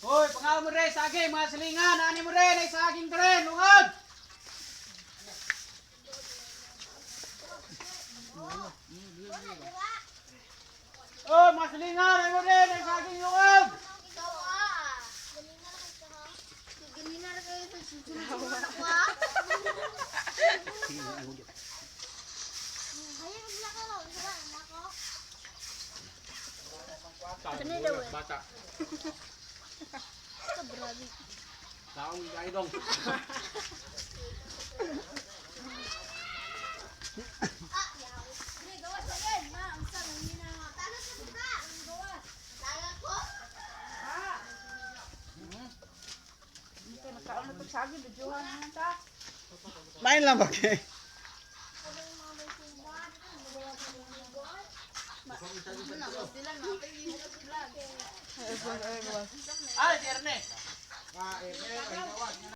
Hoy, pangaw mo rin, saging, mga silingan, ani mo rin, ay saging ka rin, lungag! Oh, mga silingan, ay mo rin, ay saging, lungag! Ganina na kayo sa susunod ako ah. Hayang bla ka lang, diba? Nako. Bata. Ito grabe. Taong gaya dong. Ah, yaw. Hindi, gawas na yan. Ma, ang sarang hindi na. Talas na buka. Ang gawas. Talas ko. Main lang ba kay? Ay, Erne.